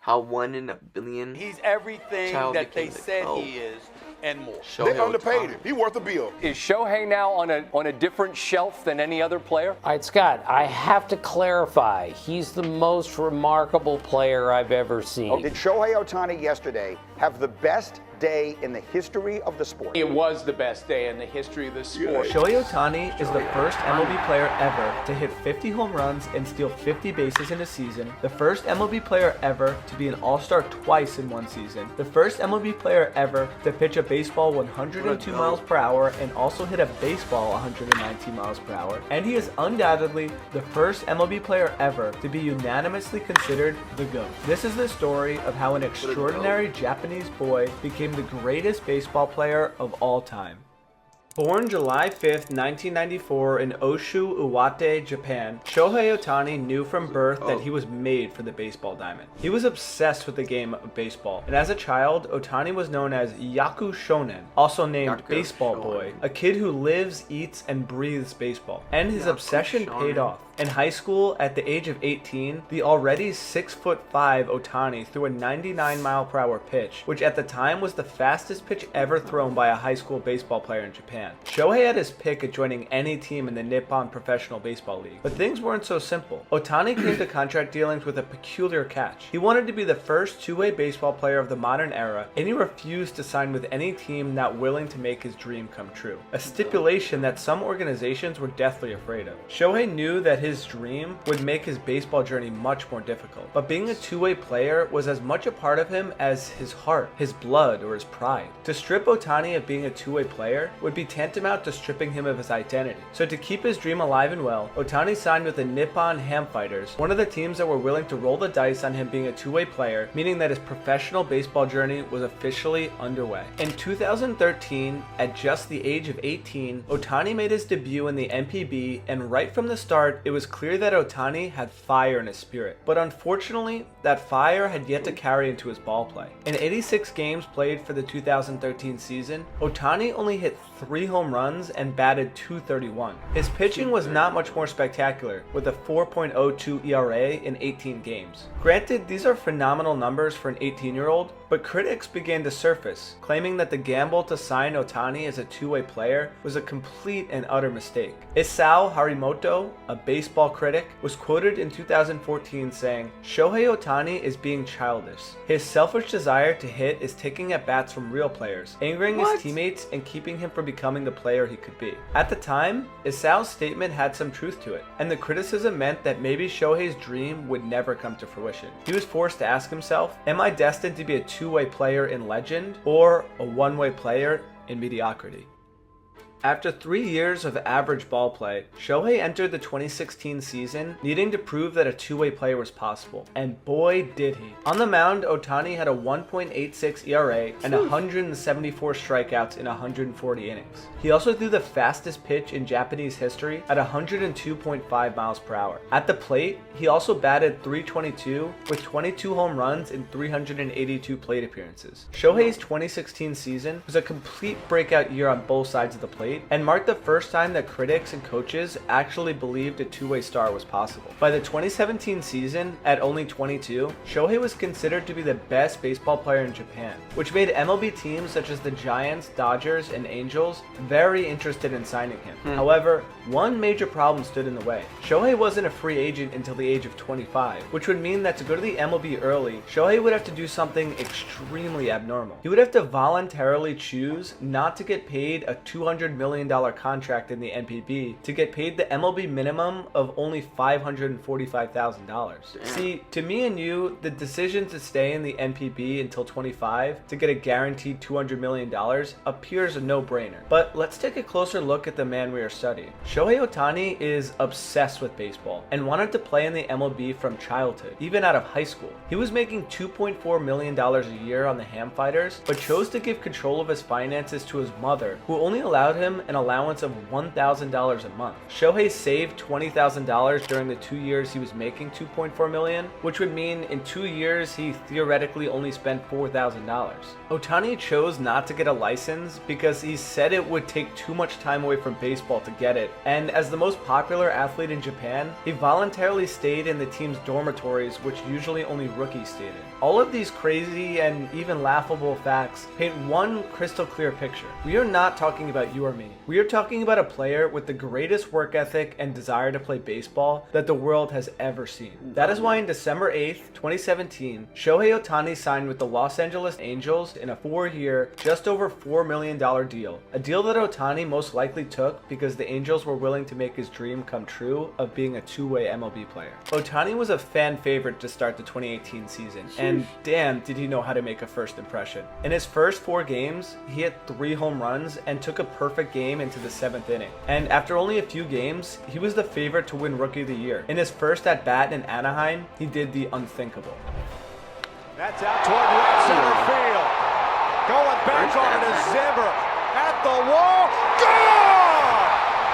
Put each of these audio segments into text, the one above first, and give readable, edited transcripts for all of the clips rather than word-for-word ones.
how 1 in a billion He's everything child that they became the said GOAT. he is and more. Shohei They underpaid Ohtani. him. He worth a bill. Is Shohei now on a different shelf than any other player? All right, Scott, I have to clarify. He's the most remarkable player I've ever seen. Did Shohei Ohtani yesterday have the best day in the history of the sport? It was the best day in the history of the sport. Shohei Ohtani is the first MLB player ever to hit 50 home runs and steal 50 bases in a season, the first MLB player ever to be an All-Star twice in one season, the first MLB player ever to pitch a baseball 102 miles per hour and also hit a baseball 119 miles per hour, and he is undoubtedly the first MLB player ever to be unanimously considered the GOAT. This is the story of how an extraordinary Japanese boy became the greatest baseball player of all time. Born July 5th, 1994 in Oshu, Iwate, Japan, Shohei Ohtani knew from birth that he was made for the baseball diamond. He was obsessed with the game of baseball, and as a child, Ohtani was known as Yaku Shonen, also named Baseball Boy, a kid who lives, eats, and breathes baseball. And his obsession paid off. In high school, at the age of 18, the already 6'5" Ohtani threw a 99-mile-per-hour pitch, which at the time was the fastest pitch ever thrown by a high school baseball player in Japan. Shohei had his pick at joining any team in the Nippon Professional Baseball League, but things weren't so simple. Ohtani came to contract dealings with a peculiar catch. He wanted to be the first two-way baseball player of the modern era, and he refused to sign with any team not willing to make his dream come true, a stipulation that some organizations were deathly afraid of. Shohei knew that his dream would make his baseball journey much more difficult, but being a two-way player was as much a part of him as his heart, his blood, or his pride. To strip Ohtani of being a two-way player would be tantamount to stripping him of his identity. So to keep his dream alive and well, Ohtani signed with the Nippon Ham Fighters, one of the teams that were willing to roll the dice on him being a two-way player, meaning that his professional baseball journey was officially underway. In 2013, at just the age of 18, Ohtani made his debut in the NPB, and right from the start, it was clear that Ohtani had fire in his spirit. But unfortunately, that fire had yet to carry into his ball play. In 86 games played for the 2013 season, Ohtani only hit 3 home runs and batted .231. His pitching was not much more spectacular, with a 4.02 ERA in 18 games. Granted, these are phenomenal numbers for an 18-year-old, but critics began to surface, claiming that the gamble to sign Ohtani as a two-way player was a complete and utter mistake. Isao Harimoto, a baseball critic, was quoted in 2014 saying, "Shohei Ohtani is being childish. His selfish desire to hit is taking at bats from real players, angering his teammates and keeping him from becoming the player he could be." At the time, Isao's statement had some truth to it, and the criticism meant that maybe Shohei's dream would never come to fruition. He was forced to ask himself, am I destined to be a two-way player in legend or a one-way player in mediocrity? After 3 years of average ball play, Shohei entered the 2016 season needing to prove that a two-way player was possible, and boy did he. On the mound, Ohtani had a 1.86 ERA and 174 strikeouts in 140 innings. He also threw the fastest pitch in Japanese history at 102.5 miles per hour. At the plate, he also batted .322 with 22 home runs in 382 plate appearances. Shohei's 2016 season was a complete breakout year on both sides of the plate, and marked the first time that critics and coaches actually believed a two-way star was possible. By the 2017 season, at only 22, Shohei was considered to be the best baseball player in Japan, which made MLB teams such as the Giants, Dodgers, and Angels very interested in signing him. However, one major problem stood in the way. Shohei wasn't a free agent until the age of 25, which would mean that to go to the MLB early, Shohei would have to do something extremely abnormal. He would have to voluntarily choose not to get paid a $200 million contract in the NPB to get paid the MLB minimum of only $545,000. See, to me and you, the decision to stay in the NPB until 25 to get a guaranteed $200 million appears a no-brainer. But let's take a closer look at the man we are studying. Shohei Ohtani is obsessed with baseball and wanted to play in the MLB from childhood, even out of high school. He was making $2.4 million a year on the Ham Fighters, but chose to give control of his finances to his mother, who only allowed him him an allowance of $1,000 a month. Shohei saved $20,000 during the 2 years he was making $2.4 million, which would mean in 2 years he theoretically only spent $4,000. Ohtani chose not to get a license because he said it would take too much time away from baseball to get it, and as the most popular athlete in Japan, he voluntarily stayed in the team's dormitories, which usually only rookies stayed in. All of these crazy and even laughable facts paint one crystal clear picture. We are not talking about you or me. We are talking about a player with the greatest work ethic and desire to play baseball that the world has ever seen. That is why on December 8th, 2017, Shohei Ohtani signed with the Los Angeles Angels in a 4-year, just over $4 million deal. A deal that Ohtani most likely took because the Angels were willing to make his dream come true of being a two-way MLB player. Ohtani was a fan favorite to start the 2018 season, and damn did he know how to make a first impression. In his first 4 games, he hit 3 home runs and took a perfect game into the 7th inning. And after only a few games, he was the favorite to win Rookie of the Year. In his first at-bat in Anaheim, he did the unthinkable. That's out toward right center field. Going back on it is Zimmer. At the wall. Gone!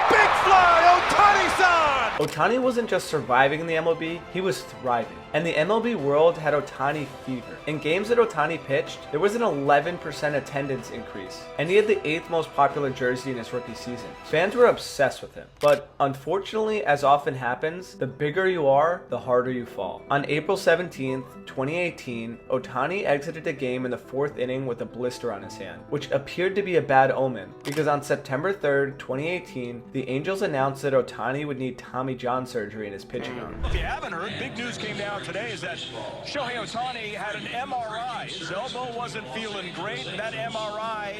Big fly, Ohtani-san! Ohtani wasn't just surviving in the MLB, he was thriving. And the MLB world had Ohtani fever. In games that Ohtani pitched, there was an 11% attendance increase, and he had the 8th most popular jersey in his rookie season. Fans were obsessed with him. But unfortunately, as often happens, the bigger you are, the harder you fall. On April 17th, 2018, Ohtani exited the game in the 4th inning with a blister on his hand, which appeared to be a bad omen, because on September 3rd, 2018, the Angels announced that Ohtani would need Tommy John surgery in his pitching arm. If you haven't heard, big news came down today is that Shohei Ohtani had an MRI. His elbow wasn't feeling great, and that MRI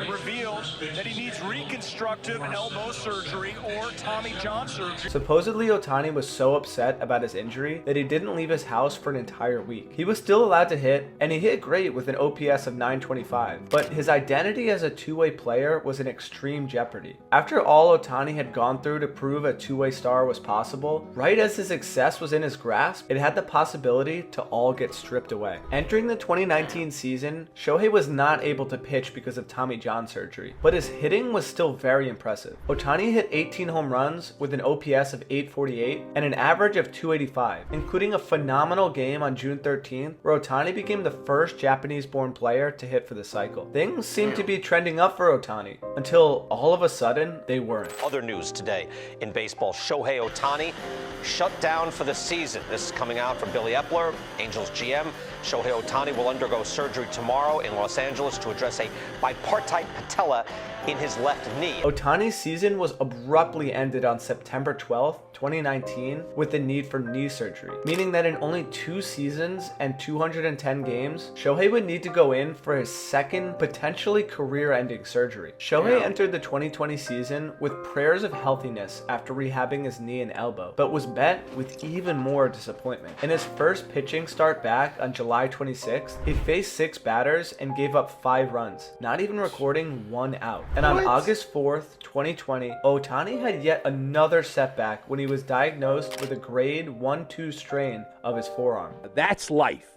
revealed that he needs reconstructive elbow surgery or Tommy John surgery. Supposedly, Ohtani was so upset about his injury that he didn't leave his house for an entire week. He was still allowed to hit, and he hit great with an OPS of 925, but his identity as a two-way player was in extreme jeopardy. After all Ohtani had gone through to prove a two-way star was possible, right as his success was in his grasp, it had the possibility to all get stripped away. Entering the 2019 season, Shohei was not able to pitch because of Tommy John surgery, but his hitting was still very impressive. Ohtani hit 18 home runs with an OPS of 848 and an average of 285, including a phenomenal game on June 13th, where Ohtani became the first Japanese-born player to hit for the cycle. Things seemed to be trending up for Ohtani, until all of a sudden, they weren't. Other news today in baseball, Shohei Ohtani shut down for the season. This is coming out from Billy Epler, Angels GM. Shohei Ohtani will undergo surgery tomorrow in Los Angeles to address a bipartite patella in his left knee. Ohtani's season was abruptly ended on September 12th, 2019, with the need for knee surgery, meaning that in only 2 seasons and 210 games, Shohei would need to go in for his second, potentially career-ending surgery. Shohei entered the 2020 season with prayers of healthiness after rehabbing his knee and elbow, but was met with even more disappointment. In his first pitching start back on July 26th, he faced 6 batters and gave up 5 runs, not even recording 1 out. And on August 4th, 2020, Ohtani had yet another setback when he was diagnosed with a grade 1-2 strain of his forearm. That's life.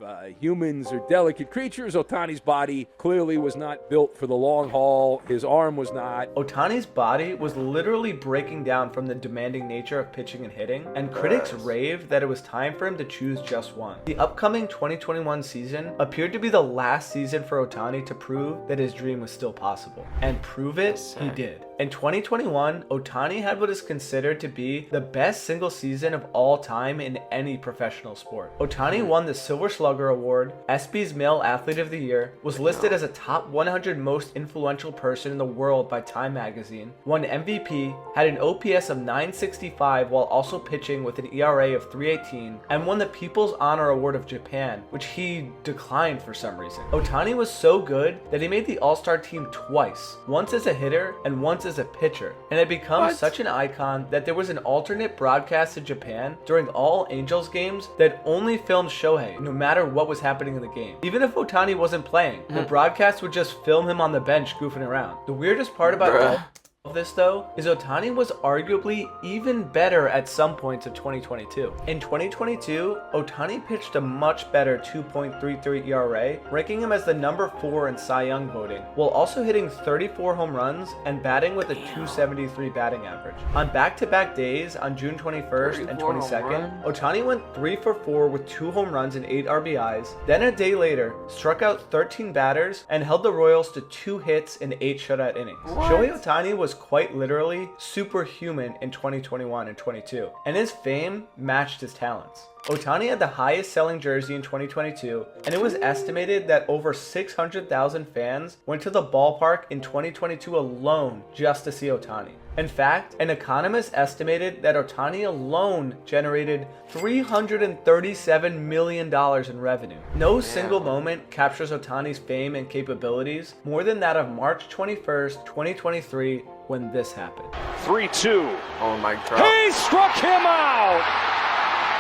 Humans are delicate creatures. Ohtani's body clearly was not built for the long haul. His arm was not. Ohtani's body was literally breaking down from the demanding nature of pitching and hitting, and critics raved that it was time for him to choose just one. The upcoming 2021 season appeared to be the last season for Ohtani to prove that his dream was still possible. And prove it, he did. In 2021, Ohtani had what is considered to be the best single season of all time in any professional sport. Ohtani won the Silver Slugger Award, ESPY's Male Athlete of the Year, was listed as a top 100 most influential person in the world by Time magazine, won MVP, had an OPS of 965 while also pitching with an ERA of 3.18, and won the People's Honor Award of Japan, which he declined for some reason. Ohtani was so good that he made the All-Star team twice, once as a hitter and once as a pitcher, and had become such an icon that there was an alternate broadcast in Japan during all Angels games that only filmed Shohei no matter what was happening in the game. Even if Ohtani wasn't playing, the broadcast would just film him on the bench goofing around. The weirdest part about Of this though is Ohtani was arguably even better at some points of 2022. In 2022, Ohtani pitched a much better 2.33 ERA, ranking him as the number 4 in Cy Young voting, while also hitting 34 home runs and batting with a 273 batting average. On back-to-back days on June 21st and 22nd, Ohtani went 3 for 4 with 2 home runs and 8 RBIs, then a day later struck out 13 batters and held the Royals to 2 hits in 8 shutout innings. Shohei Ohtani was quite literally superhuman in 2021 and 22, and his fame matched his talents. Ohtani had the highest selling jersey in 2022, and it was estimated that over 600,000 fans went to the ballpark in 2022 alone just to see Ohtani. In fact, an economist estimated that Ohtani alone generated $337 million in revenue. No single moment captures Ohtani's fame and capabilities more than that of March 21st, 2023, when this happened. 3-2. Oh my God. He struck him out!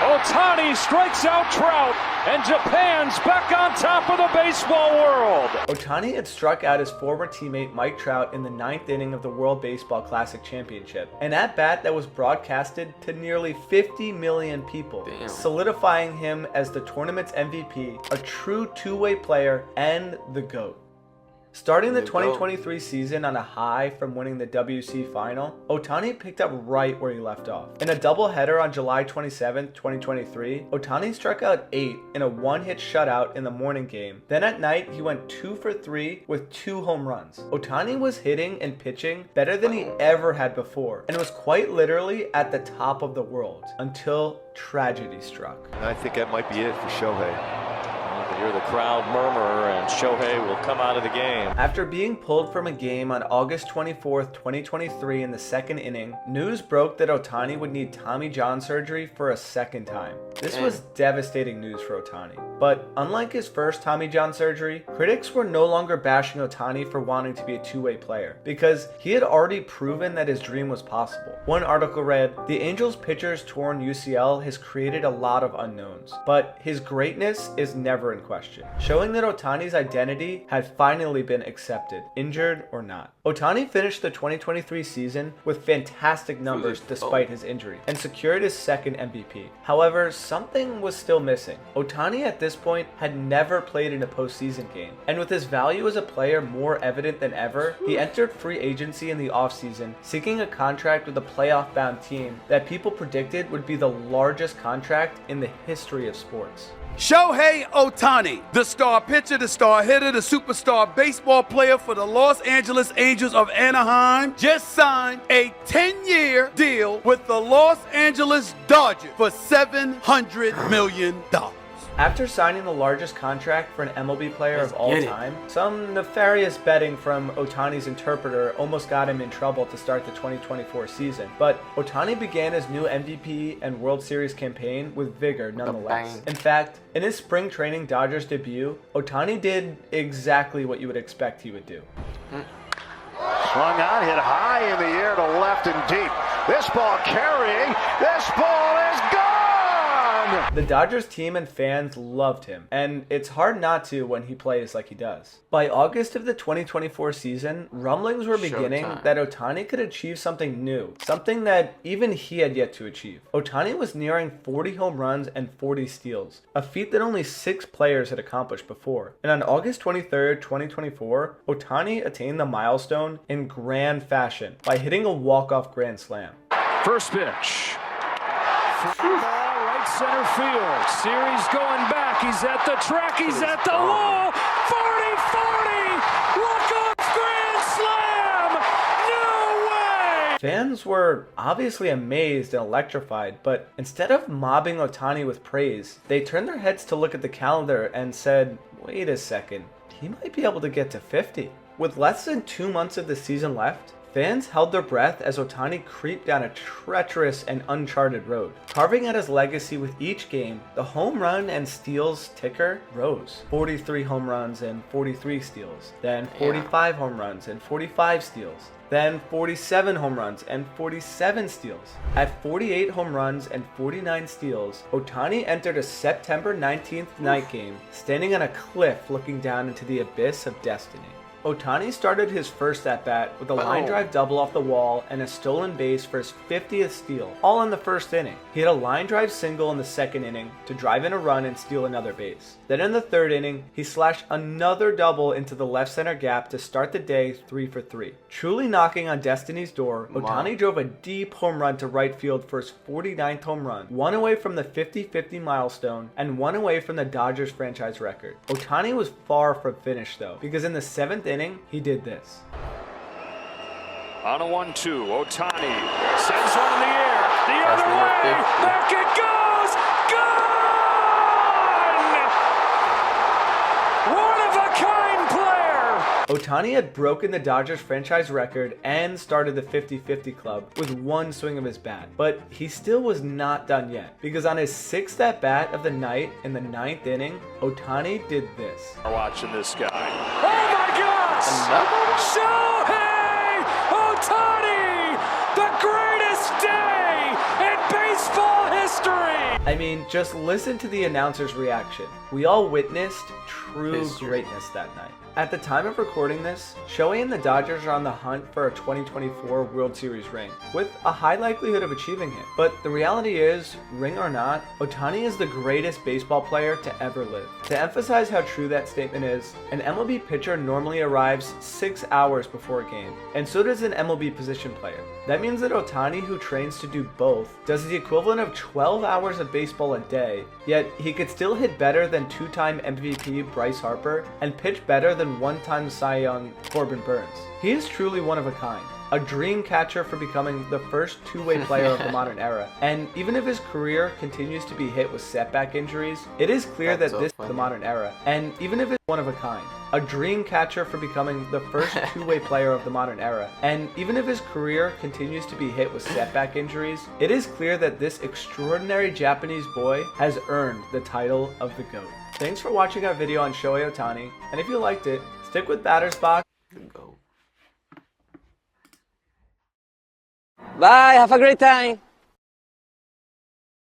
Ohtani strikes out Trout, and Japan's back on top of the baseball world. Ohtani had struck out his former teammate Mike Trout in the 9th inning of the World Baseball Classic Championship, an at-bat that was broadcasted to nearly 50 million people, solidifying him as the tournament's MVP, a true two-way player, and the GOAT. Starting the 2023 season on a high from winning the WC final, Ohtani picked up right where he left off. In a doubleheader on July 27, 2023, Ohtani struck out 8 in a one-hit shutout in the morning game. Then at night, he went 2 for 3 with 2 home runs. Ohtani was hitting and pitching better than he ever had before, and was quite literally at the top of the world, until tragedy struck. And I think that might be it for Shohei. You can hear the crowd murmur, and Shohei will come out of the game. After being pulled from a game on August 24th, 2023 in the 2nd inning, news broke that Ohtani would need Tommy John surgery for a second time. This was devastating news for Ohtani. But unlike his first Tommy John surgery, critics were no longer bashing Ohtani for wanting to be a two-way player, because he had already proven that his dream was possible. One article read, "The Angels pitcher's torn UCL has created a lot of unknowns, but his greatness is never in question," showing that Ohtani's identity had finally been accepted, injured or not. Ohtani finished the 2023 season with fantastic numbers despite his injury, and secured his second MVP. However, something was still missing. Ohtani at this point had never played in a postseason game, and with his value as a player more evident than ever, he entered free agency in the offseason, seeking a contract with a playoff-bound team that people predicted would be the largest contract in the history of sports. Shohei Ohtani, the star pitcher, the star hitter, the superstar baseball player for the Los Angeles Angels of Anaheim, just signed a 10-year deal with the Los Angeles Dodgers for $700 million. After signing the largest contract for an MLB player of all time, some nefarious betting from Ohtani's interpreter almost got him in trouble to start the 2024 season. But Ohtani began his new MVP and World Series campaign with vigor nonetheless. In fact, in his spring training Dodgers debut, Ohtani did exactly what you would expect he would do. Swung out, hit high in the air to left and deep. This ball carrying, this ball is gone! The Dodgers team and fans loved him, and it's hard not to when he plays like he does. By August of the 2024 season, rumblings were beginning that Ohtani could achieve something new, something that even he had yet to achieve. Ohtani was nearing 40 home runs and 40 steals, a feat that only 6 players had accomplished before. And on August 23rd, 2024, Ohtani attained the milestone in grand fashion by hitting a walk-off grand slam. First pitch. Right center field. Series going back. He's at the track. He's at the wall. 40-40. Walk-off grand slam. No way. Fans were obviously amazed and electrified, but instead of mobbing Ohtani with praise, they turned their heads to look at the calendar and said, wait a second, he might be able to get to 50. With less than 2 months of the season left, fans held their breath as Ohtani creeped down a treacherous and uncharted road. Carving out his legacy with each game, the home run and steals ticker rose. 43 home runs and 43 steals, then 45 home runs and 45 steals, then 47 home runs and 47 steals. At 48 home runs and 49 steals, Ohtani entered a September 19th night game, standing on a cliff looking down into the abyss of destiny. Ohtani started his first at-bat with a line drive double off the wall and a stolen base for his 50th steal, all in the first inning. He had a line drive single in the second inning to drive in a run and steal another base. Then in the third inning, he slashed another double into the left center gap to start the day 3 for 3. Truly knocking on destiny's door, Ohtani drove a deep home run to right field for his 49th home run, one away from the 50-50 milestone and one away from the Dodgers franchise record. Ohtani was far from finished though, because in the 7th inning, he did this. On a 1-2, Ohtani sends one in the air. The other way, back it goes. Gone! One of a kind player. Ohtani had broken the Dodgers franchise record and started the 50-50 club with one swing of his bat. But he still was not done yet, because on his 6th at-bat of the night in the 9th inning, Ohtani did this. We're watching this guy. Oh my gosh! Shohei Ohtani! The greatest day in baseball history! I mean, just listen to the announcer's reaction. We all witnessed true greatness that night. At the time of recording this, Shohei and the Dodgers are on the hunt for a 2024 World Series ring, with a high likelihood of achieving it. But the reality is, ring or not, Ohtani is the greatest baseball player to ever live. To emphasize how true that statement is, an MLB pitcher normally arrives 6 hours before a game, and so does an MLB position player. That means that Ohtani, who trains to do both, does the equivalent of 12 hours of baseball a day, yet he could still hit better than 2-time MVP Bryce Harper and pitch better than 1-time Cy Young Corbin Burns. He is truly one of a kind, a dream catcher for becoming the first two-way player of the modern era. And even if his career continues to be hit with setback injuries, it is clear that this is the modern era. And even if it's one of a kind, a dream catcher for becoming the first two-way player of the modern era. And even if his career continues to be hit with setback injuries, it is clear that this extraordinary Japanese boy has earned the title of the GOAT. Thanks for watching our video on Shohei Ohtani, and if you liked it, stick with Batter's Box. Bye, have a great time.